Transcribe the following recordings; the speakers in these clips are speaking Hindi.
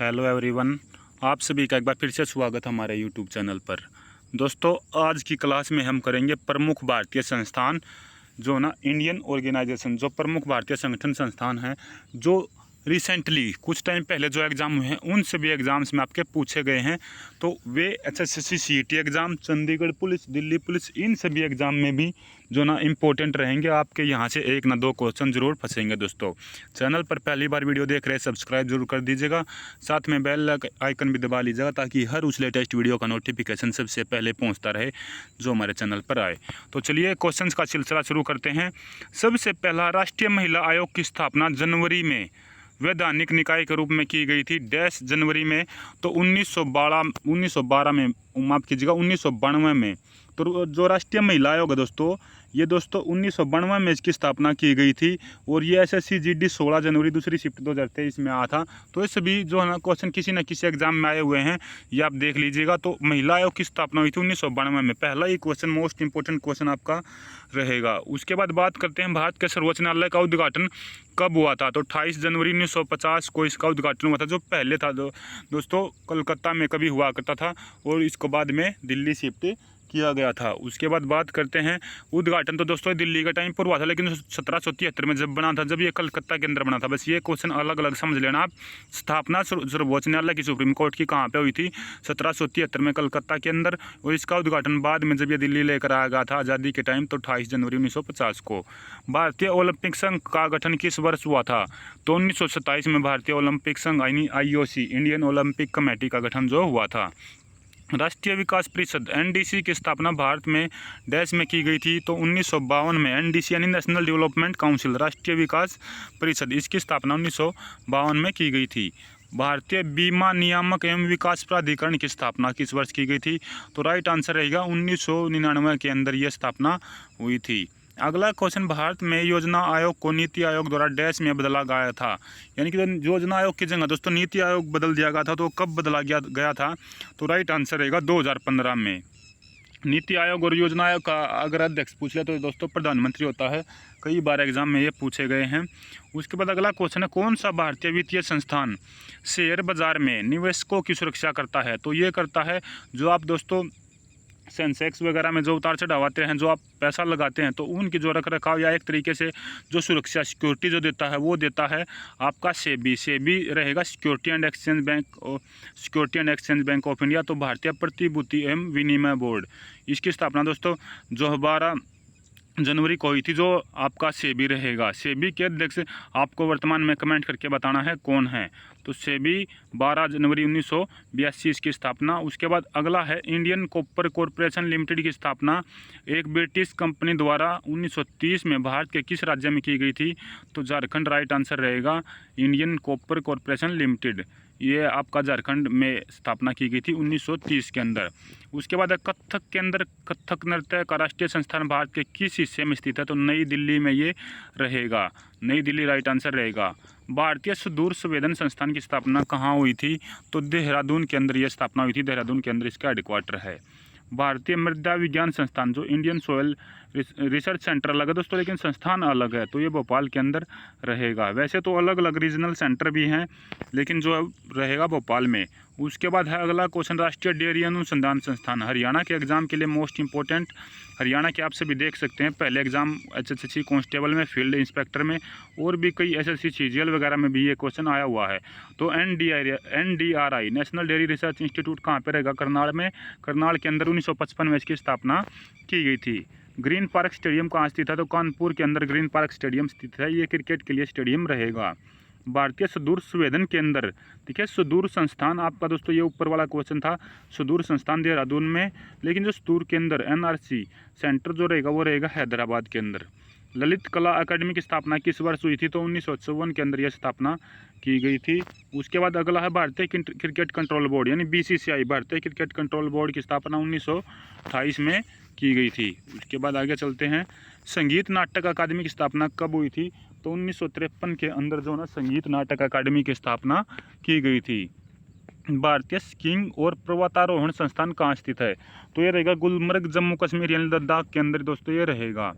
हेलो एवरीवन, आप सभी का एक बार फिर से स्वागत हमारे यूट्यूब चैनल पर। दोस्तों, आज की क्लास में हम करेंगे प्रमुख भारतीय संस्थान, जो ना इंडियन ऑर्गेनाइजेशन, जो प्रमुख भारतीय संगठन संस्थान हैं जो रिसेंटली कुछ टाइम पहले जो एग्ज़ाम हुए हैं उन सभी एग्ज़ाम्स में आपके पूछे गए हैं। तो वे SSC CET exam, Chandigarh police, Delhi police, इन सभी एग्ज़ाम में भी जो ना इम्पोर्टेंट रहेंगे। आपके यहाँ से एक ना दो क्वेश्चन जरूर फंसेंगे। दोस्तों, चैनल पर पहली बार वीडियो देख रहे हैं, सब्सक्राइब जरूर कर दीजिएगा, साथ में बेल आइकन भी दबा लीजिएगा ताकि हर उस लेटेस्ट वीडियो का नोटिफिकेशन सबसे पहले पहुँचता रहे जो हमारे चैनल पर आए। तो चलिए क्वेश्चन का सिलसिला शुरू करते हैं। सबसे पहला, राष्ट्रीय महिला आयोग की स्थापना जनवरी में वैधानिक निकाय के रूप में की गई थी डैश जनवरी में। तो 1912 में, माफ़ कीजिएगा 1992 में। तो जो राष्ट्रीय महिला आयोग है दोस्तों, ये दोस्तों 1992 में इसकी स्थापना की गई थी और ये एसएससी जीडी 16 जनवरी दूसरी शिफ्ट 2023 में आया था। तो ये सभी जो है ना क्वेश्चन किसी न किसी एग्जाम में आए हुए हैं, ये आप देख लीजिएगा। तो महिला आयोग की स्थापना हुई थी 1992 में। पहला ही क्वेश्चन मोस्ट इंपॉर्टेंट क्वेश्चन आपका रहेगा। उसके बाद बात करते हैं भारत के सर्वोच्च न्यायालय का उद्घाटन कब हुआ था। तो 28 जनवरी 1950 को इसका उद्घाटन हुआ था, जो पहले था दोस्तों कलकत्ता में कभी हुआ करता था और इसको बाद में दिल्ली शिफ्ट किया गया था। उसके बाद बात करते हैं उद्घाटन, तो दोस्तों दिल्ली का टाइम पर हुआ था, लेकिन 1773 में जब बना था, जब ये कलकत्ता के अंदर बना था। बस ये क्वेश्चन अलग अलग समझ लेना आप। स्थापना सर्वोच्च न्यायालय की सुप्रीम कोर्ट की कहाँ पे हुई थी? 1773 में कलकत्ता के अंदर, और इसका उद्घाटन बाद में जब ये दिल्ली लेकर आया गया था आज़ादी के टाइम, तो 28 जनवरी 1950 को। भारतीय ओलंपिक संघ का गठन किस वर्ष हुआ था? तो 1927 में भारतीय ओलंपिक संघ यानी IOC, इंडियन ओलंपिक कमेटी का गठन जो हुआ था। राष्ट्रीय विकास परिषद NDC की स्थापना भारत में डैश में की गई थी। तो 1952 में NDC यानी नेशनल डेवलपमेंट काउंसिल, राष्ट्रीय विकास परिषद, इसकी स्थापना 1952 में की गई थी। भारतीय बीमा नियामक एवं विकास प्राधिकरण की स्थापना किस वर्ष की गई थी? तो राइट आंसर रहेगा 1999 के अंदर यह स्थापना हुई थी। अगला क्वेश्चन, भारत में योजना आयोग को नीति आयोग द्वारा डैश में बदला गया था। यानी कि योजना आयोग की जगह दोस्तों नीति आयोग बदल दिया गया था। तो कब बदला गया था? तो राइट आंसर रहेगा 2015 में। नीति आयोग और योजना आयोग का अगर अध्यक्ष पूछ ले तो दोस्तों प्रधानमंत्री होता है। कई बार एग्जाम में ये पूछे गए हैं। उसके बाद अगला क्वेश्चन है, कौन सा भारतीय वित्तीय संस्थान शेयर बाजार में निवेशकों की सुरक्षा करता है? तो ये करता है जो आप दोस्तों सेंसेक्स वगैरह में जो उतार चढ़ाव आते हैं, जो आप पैसा लगाते हैं, तो उनकी जो रख रखाव या एक तरीके से जो सुरक्षा सिक्योरिटी जो देता है वो देता है आपका सेबी रहेगा, security and exchange bank of India. तो भारतीय प्रतिभूति एवं विनिमय बोर्ड, इसकी स्थापना दोस्तों जो 12 जनवरी को हुई थी। जो आपका सेबी रहेगा, सेबी के अध्यक्ष आपको वर्तमान में कमेंट करके बताना है कौन है। तो सेबी 12 जनवरी 1982 इसकी स्थापना। उसके बाद अगला है, इंडियन कॉपर कॉरपोरेशन लिमिटेड की स्थापना एक ब्रिटिश कंपनी द्वारा 1930 में भारत के किस राज्य में की गई थी? तो झारखंड राइट आंसर रहेगा। इंडियन कॉपर कॉरपोरेशन लिमिटेड, ये आपका झारखंड में स्थापना की गई थी 1930 के अंदर। उसके बाद कथक के अंदर, कथक नृत्य का राष्ट्रीय संस्थान भारत के किस हिस्से में स्थित है? तो नई दिल्ली में ये रहेगा, नई दिल्ली राइट आंसर रहेगा। भारतीय सुदूर संवेदन संस्थान की स्थापना कहाँ हुई थी? तो देहरादून के अंदर ये स्थापना हुई थी, देहरादून के अंदर इसका हेडक्वार्टर है। भारतीय मृदा विज्ञान संस्थान, जो इंडियन सोयल रिसर्च सेंटर अलग है दोस्तों, लेकिन संस्थान अलग है, तो ये भोपाल के अंदर रहेगा। वैसे तो अलग अलग रीजनल सेंटर भी हैं, लेकिन जो रहेगा भोपाल में। उसके बाद है अगला क्वेश्चन, राष्ट्रीय डेयरी अनुसंधान संस्थान, हरियाणा के एग्जाम के लिए मोस्ट इंपॉर्टेंट, हरियाणा के आप सभी देख सकते हैं पहले एग्जाम HSC कांस्टेबल में, फील्ड इंस्पेक्टर में, और भी कई SSC CGL वगैरह में भी ये क्वेश्चन आया हुआ है। तो NDRI national dairy research institute कहाँ पे रहेगा? करनाल में। करनाल के अंदर 1955 में इसकी स्थापना की गई थी। ग्रीन पार्क स्टेडियम कहाँ स्थित है? तो कानपुर के अंदर ग्रीन पार्क स्टेडियम स्थित है, ये क्रिकेट के लिए स्टेडियम रहेगा। भारतीय सुदूर संवेदन केंद्र, ठीक है, सुदूर संस्थान आपका दोस्तों, ये ऊपर वाला क्वेश्चन था, सुदूर संस्थान देहरादून में, लेकिन जो सुदूर केंद्र NRC सेंटर जो रहेगा वो रहेगा हैदराबाद के अंदर। ललित कला अकादमी की स्थापना किस वर्ष हुई थी? तो 1954 के अंदर यह स्थापना की गई थी। उसके बाद अगला है भारतीय क्रिकेट कंट्रोल बोर्ड यानी BCCI, भारतीय क्रिकेट कंट्रोल बोर्ड की स्थापना 1928 में की गई थी। उसके बाद आगे चलते हैं, संगीत नाटक अकादमी की स्थापना कब हुई थी? तो 1953 के अंदर जो ना संगीत नाटक अकादमी की स्थापना की गई थी। भारतीय स्कीइंग और पर्वतारोहण संस्थान कहाँ स्थित है? तो ये रहेगा गुलमर्ग, जम्मू कश्मीर यानी लद्दाख के अंदर दोस्तों ये रहेगा।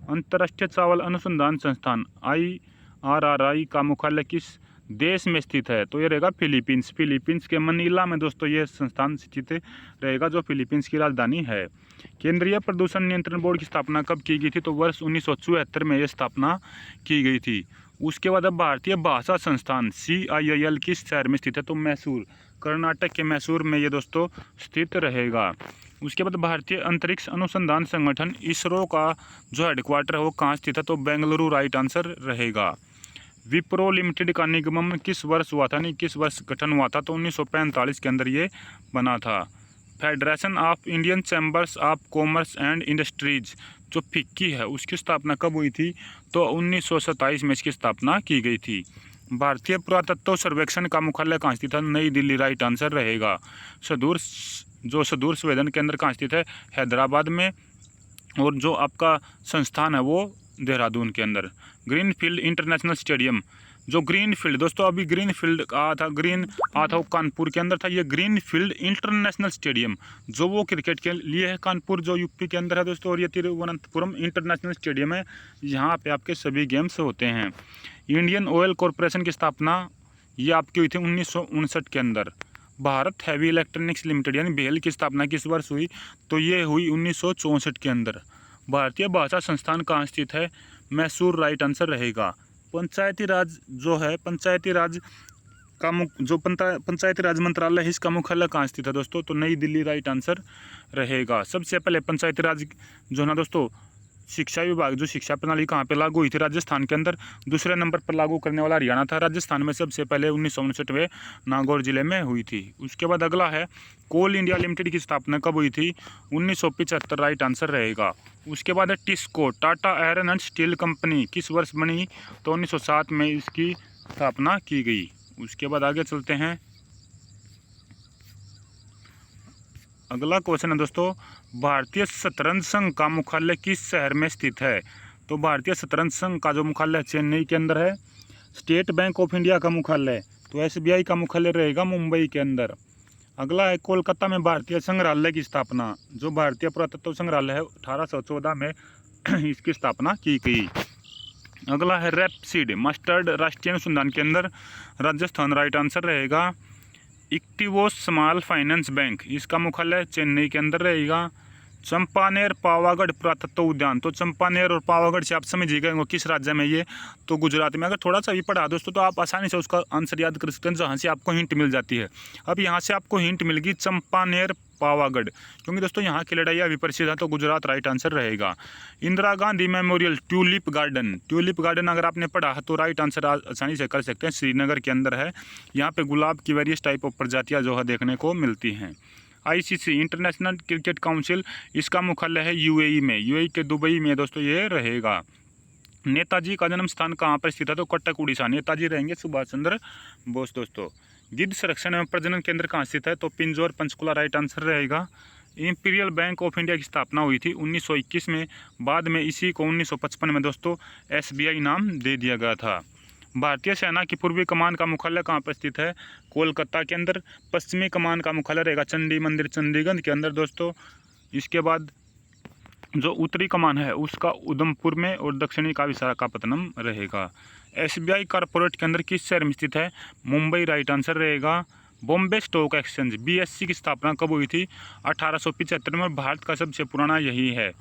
अंतर्राष्ट्रीय चावल अनुसंधान संस्थान IRRI का मुख्यालय किस देश में स्थित है? तो ये रहेगा फिलीपींस। फिलीपींस के मनीला में दोस्तों ये संस्थान स्थित रहेगा, जो फिलीपींस की राजधानी है। केंद्रीय प्रदूषण नियंत्रण बोर्ड की स्थापना कब की गई थी? तो वर्ष 1974 में ये स्थापना की गई थी। उसके बाद अब भारतीय भाषा संस्थान CIIL किस शहर में स्थित है? तो मैसूर, कर्नाटक के मैसूर में ये दोस्तों स्थित रहेगा। उसके बाद भारतीय अंतरिक्ष अनुसंधान संगठन इसरो का जो हेडक्वार्टर है वो कहाँ स्थित है? तो बेंगलुरु राइट आंसर रहेगा। विप्रो लिमिटेड का निगमन किस वर्ष हुआ था? नहीं, किस वर्ष गठन हुआ था? तो 1945 के अंदर ये बना था। Federation of Indian chambers of commerce and industries जो फिक्की है उसकी स्थापना कब हुई थी? तो 1927 में इसकी स्थापना की गई थी। भारतीय पुरातत्व सर्वेक्षण का मुख्यालय कहाँ स्थित है? नई दिल्ली राइट आंसर रहेगा। सुदूर संवेदन केंद्र कहाँ स्थित है? हैदराबाद में। और जो आपका संस्थान है वो देहरादून के अंदर। ग्रीनफील्ड इंटरनेशनल स्टेडियम, जो ग्रीनफील्ड दोस्तों अभी ग्रीनफील्ड आया था, वो कानपुर के अंदर था। ये ग्रीनफील्ड इंटरनेशनल स्टेडियम जो वो क्रिकेट के लिए है, कानपुर जो यूपी के अंदर है दोस्तों। और ये तिरुवनंतपुरम इंटरनेशनल स्टेडियम है, यहाँ पे आपके सभी गेम्स होते हैं। इंडियन ऑयल कॉरपोरेशन की स्थापना ये आपकी हुई थी 1959 के अंदर। भारत हैवी इलेक्ट्रॉनिक्स लिमिटेड यानी BHEL की स्थापना किस वर्ष हुई? तो ये हुई 1964 के अंदर। भारतीय भाषा संस्थान कहाँ स्थित है? मैसूर राइट आंसर रहेगा। पंचायती राज जो है, पंचायती राज मंत्रालय है, इसका मुख्यालय कहाँ स्थित है दोस्तों? तो नई दिल्ली राइट आंसर रहेगा। सबसे पहले पंचायती राज जो ना दोस्तों शिक्षा विभाग जो शिक्षा प्रणाली कहाँ पे लागू हुई थी? राजस्थान के अंदर। दूसरे नंबर पर लागू करने वाला हरियाणा था। राजस्थान में सबसे पहले 1959 में नागौर जिले में हुई थी। उसके बाद अगला है कोल इंडिया लिमिटेड की स्थापना कब हुई थी? 1975 राइट आंसर रहेगा। उसके बाद है TISCO, Tata iron and steel company किस वर्ष बनी? तो 1907 में इसकी स्थापना की गई। उसके बाद आगे चलते हैं। अगला क्वेश्चन है दोस्तों, भारतीय शतरंज संघ का मुख्यालय किस शहर में स्थित है? तो भारतीय शतरंज संघ का जो मुख्यालय चेन्नई के अंदर है। स्टेट बैंक ऑफ इंडिया का मुख्यालय तो SBI का मुख्यालय रहेगा मुंबई के अंदर। अगला है कोलकाता में भारतीय संग्रहालय की स्थापना, जो भारतीय पुरातत्व संग्रहालय है 1814 में इसकी स्थापना की गई। अगला है रेपसीड मस्टर्ड राष्ट्रीय अनुसंधान केंद्र, राजस्थान राइट आंसर रहेगा। इक्टिवोस स्मॉल फाइनेंस बैंक इसका मुख्यालय चेन्नई के अंदर रहेगा। चंपानेर पावागढ़ पुरातत्व उद्यान, तो चंपानेर और पावागढ़ से आप समझिएगा वो किस राज्य में ये? तो गुजरात में। अगर थोड़ा सा भी पढ़ा दोस्तों तो आप आसानी से उसका आंसर याद कर सकते हैं, जहाँ से आपको हिंट मिल जाती है। अब यहाँ से आपको हिंट मिल गई चंपानेर पावागढ़, क्योंकि दोस्तों यहाँ की लड़ाई अभी प्रसिद्ध है, तो गुजरात राइट आंसर रहेगा। Indira Gandhi memorial tulip garden अगर आपने पढ़ा है तो राइट आंसर आसानी से कर सकते हैं, श्रीनगर के अंदर है। यहाँ पे गुलाब की वेरियस टाइप ऑफ प्रजातियाँ जो है देखने को मिलती हैं। ICC इंटरनेशनल क्रिकेट काउंसिल इसका मुख्यालय है UAE में, UAE के दुबई में दोस्तों ये रहेगा। नेताजी का जन्म स्थान कहाँ पर स्थित है? तो कटक उड़ीसा। नेताजी रहेंगे सुभाष चंद्र बोस दोस्तों। गिद्ध संरक्षण एवं प्रजनन केंद्र कहाँ स्थित है? तो पिंजौर पंचकुला राइट आंसर रहेगा। इंपीरियल बैंक ऑफ इंडिया की स्थापना हुई थी 1921 में, बाद में इसी को 1955 में दोस्तों SBI नाम दे दिया गया था। भारतीय सेना की पूर्वी कमान का मुख्यालय कहाँ पर स्थित है? कोलकाता के अंदर। पश्चिमी कमान का मुख्यालय रहेगा चंडी मंदिर चंडीगढ़ के अंदर दोस्तों। इसके बाद जो उत्तरी कमान है उसका उधमपुर में और दक्षिणी का विशाखापत्तनम रहेगा। SBI कॉर्पोरेट के अंदर किस शहर में स्थित है? मुंबई राइट आंसर रहेगा। बॉम्बे स्टॉक एक्सचेंज BSE की स्थापना कब हुई थी? 1875 में। भारत का सबसे पुराना यही है।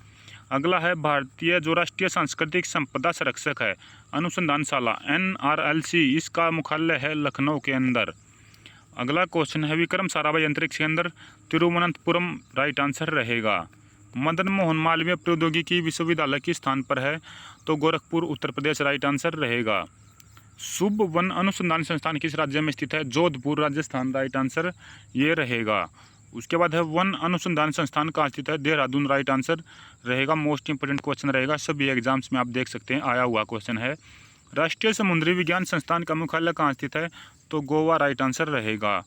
अगला है भारतीय जो राष्ट्रीय सांस्कृतिक संपदा संरक्षक है अनुसंधानशाला NRLC, इसका मुख्यालय है लखनऊ के अंदर। अगला क्वेश्चन है विक्रम साराभाई अंतरिक्ष केंद्र तिरुवनंतपुरम राइट आंसर रहेगा। मदन मोहन मालवीय प्रौद्योगिकी विश्वविद्यालय किस स्थान पर है? तो गोरखपुर उत्तर प्रदेश राइट आंसर रहेगा। शुभ वन अनुसंधान संस्थान किस राज्य में स्थित है? जोधपुर राजस्थान राइट आंसर ये रहेगा। उसके बाद है वन अनुसंधान संस्थान कहाँ स्थित है? देहरादून राइट आंसर रहेगा। मोस्ट इंपोर्टेंट क्वेश्चन रहेगा, सभी एग्जाम्स में आप देख सकते हैं आया हुआ क्वेश्चन है। राष्ट्रीय समुद्री विज्ञान संस्थान का मुख्यालय कहाँ स्थित है? तो गोवा राइट आंसर रहेगा।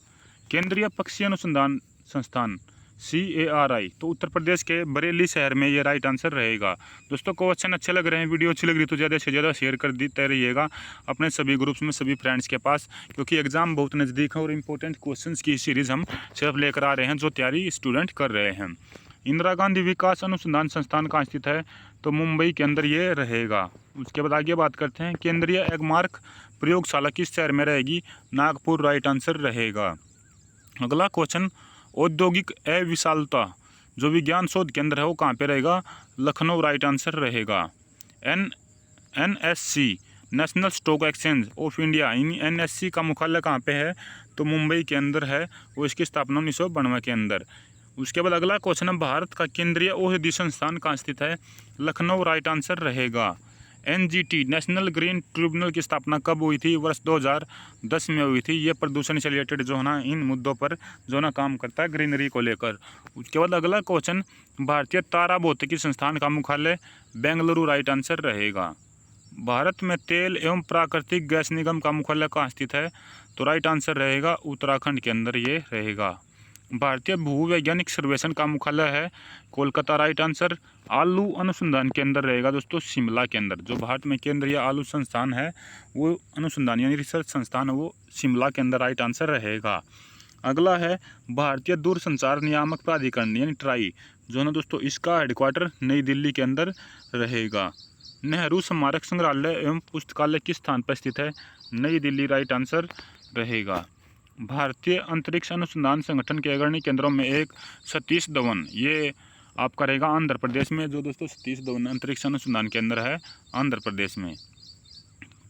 केंद्रीय पक्षी अनुसंधान संस्थान CARI तो उत्तर प्रदेश के बरेली शहर में ये राइट आंसर रहेगा। दोस्तों क्वेश्चन अच्छे लग रहे हैं, वीडियो अच्छी लग रही तो ज़्यादा से ज़्यादा शेयर कर देते रहिएगा अपने सभी ग्रुप्स में, सभी फ्रेंड्स के पास, क्योंकि एग्जाम बहुत नज़दीक है और इम्पोर्टेंट क्वेश्चंस की सीरीज़ हम सिर्फ लेकर आ रहे हैं जो तैयारी स्टूडेंट कर रहे हैं। इंदिरा गांधी विकास अनुसंधान संस्थान कहाँ स्थित है? तो मुंबई के अंदर ये रहेगा। उसके बाद आगे बात करते हैं केंद्रीय एगमार्क प्रयोगशाला किस शहर में रहेगी? नागपुर राइट आंसर रहेगा। अगला क्वेश्चन, औद्योगिक अविशालता जो विज्ञान शोध केंद्र है वो कहाँ पे रहेगा? लखनऊ राइट आंसर रहेगा। NSC national stock exchange of India, NSC का मुख्यालय कहाँ पे है? तो मुंबई के अंदर है, वो इसकी स्थापना 1992 के अंदर। उसके बाद अगला क्वेश्चन है, भारत का केंद्रीय औषधि संस्थान कहाँ स्थित है? लखनऊ राइट आंसर रहेगा। NGT नेशनल ग्रीन ट्रिब्यूनल की स्थापना कब हुई थी? वर्ष 2010 में हुई थी। ये प्रदूषण से रिलेटेड जो है ना इन मुद्दों पर जो ना काम करता है ग्रीनरी को लेकर। उसके बाद अगला क्वेश्चन, भारतीय तारा भौतिकी संस्थान का मुख्यालय बेंगलुरु राइट आंसर रहेगा। भारत में तेल एवं प्राकृतिक गैस निगम का मुख्यालय कहाँ स्थित है? तो राइट आंसर रहेगा उत्तराखंड के अंदर ये रहेगा। भारतीय भूवैज्ञानिक सर्वेक्षण का मुख्यालय है कोलकाता राइट आंसर। आलू अनुसंधान केंद्र रहेगा दोस्तों शिमला के अंदर। जो भारत में केंद्रीय आलू संस्थान है वो अनुसंधान यानी रिसर्च संस्थान है वो शिमला के अंदर राइट आंसर रहेगा। अगला है भारतीय दूरसंचार नियामक प्राधिकरण यानी ट्राई जो है ना दोस्तों, इसका हेडक्वार्टर नई दिल्ली के अंदर रहेगा। नेहरू स्मारक संग्रहालय एवं पुस्तकालय किस स्थान पर स्थित है? नई दिल्ली राइट आंसर रहेगा। भारतीय अंतरिक्ष अनुसंधान संगठन के अग्रणी केंद्रों में एक सतीश धवन, ये आपका रहेगा आंध्र प्रदेश में। जो दोस्तों सतीश धवन अंतरिक्ष अनुसंधान केंद्र है आंध्र प्रदेश में।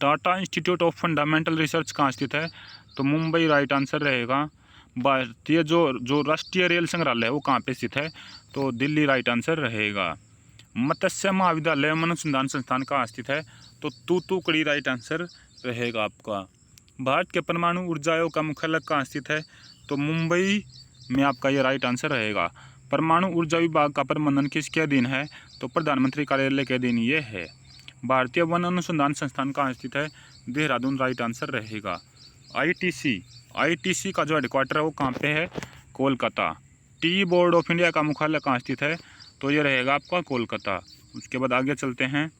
Tata institute of fundamental research कहाँ स्थित है? तो मुंबई राइट आंसर रहेगा। भारतीय जो राष्ट्रीय रेल संग्रहालय है वो कहाँ पे स्थित है? तो दिल्ली राइट आंसर रहेगा। मत्स्य महाविद्यालय एवं अनुसंधान संस्थान कहाँ स्थित है? तो तूतुकुड़ी राइट आंसर रहेगा आपका। भारत के परमाणु ऊर्जा आयोग का मुख्यालय कहाँ स्थित है? तो मुंबई में आपका ये राइट आंसर रहेगा। परमाणु ऊर्जा विभाग का प्रबंधन किसके अधीन है? तो प्रधानमंत्री कार्यालय के अधीन ये है। भारतीय वन अनुसंधान संस्थान कहाँ स्थित है? देहरादून राइट आंसर रहेगा। ITC का जो हेडक्वार्टर है वो कहाँ पे है? Kolkata. Tea board of India का मुख्यालय कहाँ स्थित है? तो ये रहेगा आपका कोलकाता। उसके बाद आगे चलते हैं।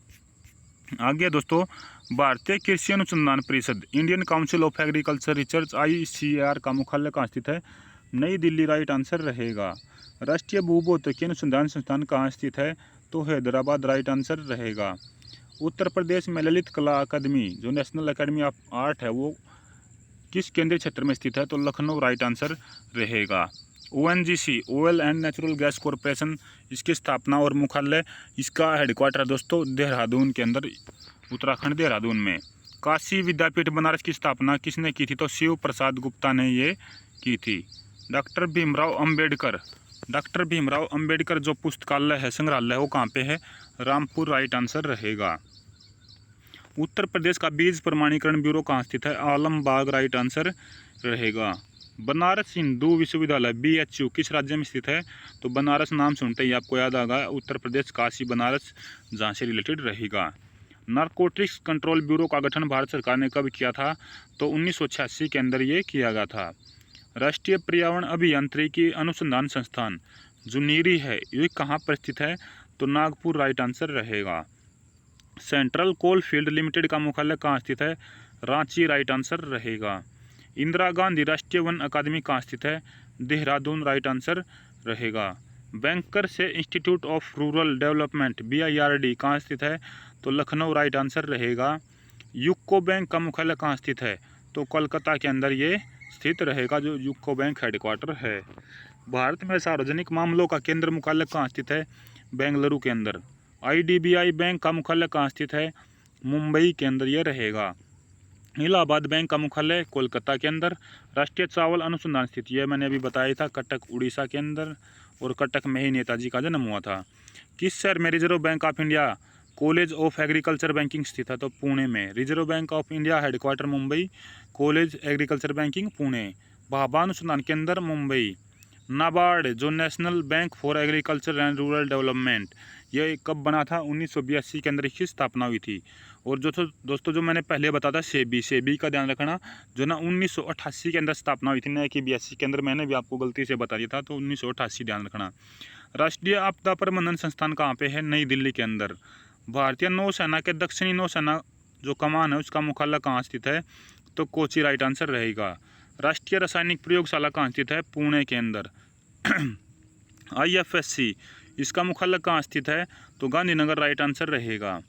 आगे दोस्तों, भारतीय कृषि अनुसंधान परिषद Indian council of agriculture research ICAR का मुख्यालय कहाँ स्थित है? नई दिल्ली राइट आंसर रहेगा। राष्ट्रीय भूभौतिकी अनुसंधान संस्थान कहाँ स्थित है? तो हैदराबाद राइट आंसर रहेगा। उत्तर प्रदेश में ललित कला अकादमी जो नेशनल अकेडमी ऑफ आर्ट है वो किस केंद्रीय क्षेत्र में स्थित है? तो लखनऊ राइट आंसर रहेगा। ONGC oil and natural gas corporation, इसकी स्थापना और मुख्यालय इसका हेडक्वार्टर दोस्तों देहरादून के अंदर, उत्तराखंड देहरादून में। काशी विद्यापीठ बनारस की स्थापना किसने की थी? तो शिव प्रसाद गुप्ता ने ये की थी। डॉक्टर भीमराव अंबेडकर जो पुस्तकालय है संग्रहालय वो कहाँ पे है? रामपुर राइट आंसर रहेगा। उत्तर प्रदेश का बीज प्रमाणीकरण ब्यूरो कहाँ स्थित है? आलमबाग राइट आंसर रहेगा। बनारस हिंदू विश्वविद्यालय BHU किस राज्य में स्थित है? तो बनारस नाम सुनते ही आपको याद आएगा उत्तर प्रदेश, काशी बनारस जहाँ से रिलेटेड रहेगा। नारकोटिक्स कंट्रोल ब्यूरो का गठन भारत सरकार ने कब किया था? तो 1986 के अंदर ये किया गया था। राष्ट्रीय पर्यावरण अभियांत्रिकी अनुसंधान संस्थान जो नीरी है ये कहाँ पर स्थित है? तो नागपुर राइट आंसर रहेगा। सेंट्रल कोल फील्ड लिमिटेड का मुख्यालय कहाँ स्थित है? रांची राइट आंसर रहेगा। इंदिरा गांधी राष्ट्रीय वन अकादमी कहाँ स्थित है? देहरादून राइट आंसर रहेगा। बैंकर से institute of rural development BIRD कहाँ स्थित है? तो लखनऊ राइट आंसर रहेगा। यूको बैंक का मुख्यालय कहाँ स्थित है? तो कोलकाता के अंदर ये स्थित रहेगा जो यूको बैंक हेडक्वार्टर है। भारत में सार्वजनिक मामलों का केंद्र मुख्यालय कहाँ स्थित है? बेंगलुरु के अंदर। IDBI बैंक का मुख्यालय कहाँ स्थित है? मुंबई के अंदर ये रहेगा। इलाहाबाद बैंक का मुख्यालय कोलकाता के अंदर। राष्ट्रीय चावल अनुसंधान स्थित ये मैंने अभी बताया था कटक उड़ीसा के अंदर, और कटक में ही नेताजी का जन्म हुआ था। किस शहर में reserve bank of India college of agriculture banking स्थित है? तो पुणे में। Reserve bank of India headquarter Mumbai, college agriculture banking Pune. Bhabha अनुसंधान केंद्र मुंबई। नाबार्ड जो national bank for agriculture and rural development ये कब बना था? 1982 के अंदर इसकी स्थापना हुई थी। और जो दोस्तों जो मैंने पहले बताया था सेबी का ध्यान रखना, जो ना 1988 के अंदर स्थापना हुई थी, न कि 82 के अंदर। मैंने भी आपको गलती से बता दिया था, तो 1988 ध्यान रखना। राष्ट्रीय आपदा प्रबंधन संस्थान कहाँ पे है? नई दिल्ली के अंदर। भारतीय नौसेना के दक्षिणी नौसेना जो कमान है उसका मुख्यालय कहाँ स्थित है? तो कोची राइट आंसर रहेगा। राष्ट्रीय रासायनिक प्रयोगशाला कहाँ स्थित है? पुणे के अंदर। IFSC इसका मुख्यालय कहाँ स्थित है? तो गांधीनगर राइट आंसर रहेगा।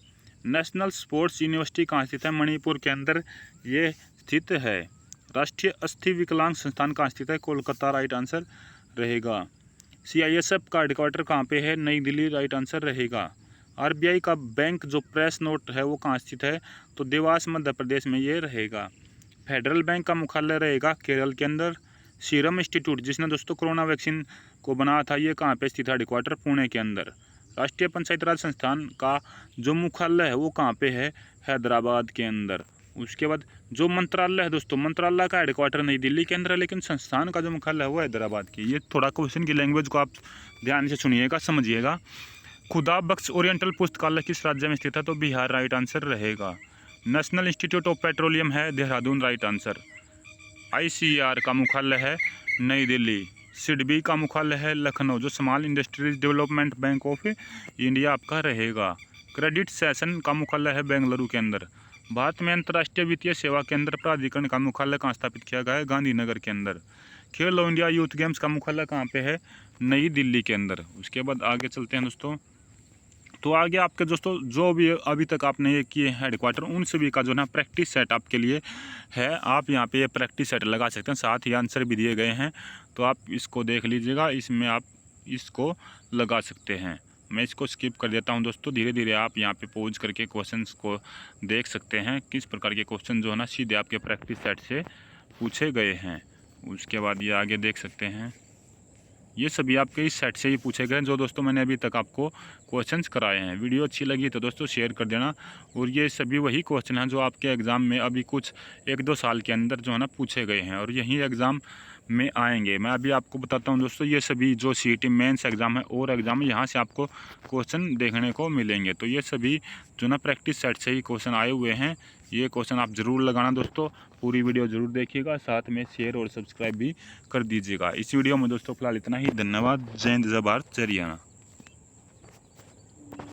नेशनल स्पोर्ट्स यूनिवर्सिटी कहाँ स्थित है? मणिपुर के अंदर ये स्थित है। राष्ट्रीय अस्थि विकलांग संस्थान कहाँ स्थित है? कोलकाता राइट आंसर रहेगा। CISF का हेडक्वार्टर कहाँ पे है? नई दिल्ली राइट आंसर रहेगा। RBI का बैंक जो प्रेस नोट है वो कहाँ स्थित है? तो देवास मध्य प्रदेश में ये रहेगा। फेडरल बैंक का मुख्यालय रहेगा केरल के अंदर। सीरम इंस्टीट्यूट जिसने दोस्तों कोरोना वैक्सीन को बनाया था ये कहाँ पे स्थित है? हेडक्वार्टर पुणे के अंदर। राष्ट्रीय पंचायती राज संस्थान का जो मुख्यालय है वो कहाँ पे है? हैदराबाद के अंदर। उसके बाद जो मंत्रालय है दोस्तों, मंत्रालय का हेडक्वार्टर नई दिल्ली के अंदर है, लेकिन संस्थान का जो मुख्यालय है वो हैदराबाद की। ये थोड़ा क्वेश्चन की लैंग्वेज को आप ध्यान से सुनिएगा, समझिएगा। खुदा बख्श ओरिएंटल पुस्तकालय किस राज्य में स्थित है? तो बिहार राइट आंसर रहेगा। नेशनल इंस्टीट्यूट ऑफ पेट्रोलियम है देहरादून राइट आंसर। ICAR का मुख्यालय है नई दिल्ली। सिडबी का मुख्यालय है लखनऊ, जो small industries development bank of India आपका रहेगा। क्रेडिट सेशन का मुख्यालय है बेंगलुरु के अंदर। भारत में अंतर्राष्ट्रीय वित्तीय सेवा केंद्र प्राधिकरण का मुख्यालय कहाँ स्थापित किया गया है? गांधीनगर के अंदर। खेलो इंडिया यूथ गेम्स का मुख्यालय कहाँ पे है? नई दिल्ली के अंदर। उसके बाद आगे चलते हैं दोस्तों। तो आगे आपके दोस्तों जो भी अभी तक आपने ये किए हेडक्वार्टर उन सभी का जो ना प्रैक्टिस सेट आपके लिए है। आप यहाँ पे ये प्रैक्टिस सेट लगा सकते हैं, साथ ही आंसर भी दिए गए हैं, तो आप इसको देख लीजिएगा, इसमें आप इसको लगा सकते हैं। मैं इसको स्किप कर देता हूँ दोस्तों। धीरे धीरे आप यहाँ पे पॉज करके क्वेश्चंस को देख सकते हैं, किस प्रकार के क्वेश्चन जो है ना सीधे आपके प्रैक्टिस सेट से पूछे गए हैं। उसके बाद ये आगे देख सकते हैं, ये सभी आपके इस सेट से ही पूछे गए जो दोस्तों मैंने अभी तक आपको क्वेश्चंस कराए हैं। वीडियो अच्छी लगी तो दोस्तों शेयर कर देना। और ये सभी वही क्वेश्चन हैं जो आपके एग्ज़ाम में अभी कुछ 1-2 साल के अंदर जो है ना पूछे गए हैं और यही एग्ज़ाम में आएंगे। मैं अभी आपको बताता हूँ दोस्तों, ये सभी जो CET मेंस एग्ज़ाम है और एग्ज़ाम है यहाँ से आपको क्वेश्चन देखने को मिलेंगे। तो ये सभी जो ना प्रैक्टिस सेट से ही क्वेश्चन आए हुए हैं। ये क्वेश्चन आप ज़रूर लगाना दोस्तों, पूरी वीडियो ज़रूर देखिएगा, साथ में शेयर और सब्सक्राइब भी कर दीजिएगा। इस वीडियो में दोस्तों फिलहाल इतना ही। धन्यवाद। जय हिंद, जय भारत, जय हरियाणा।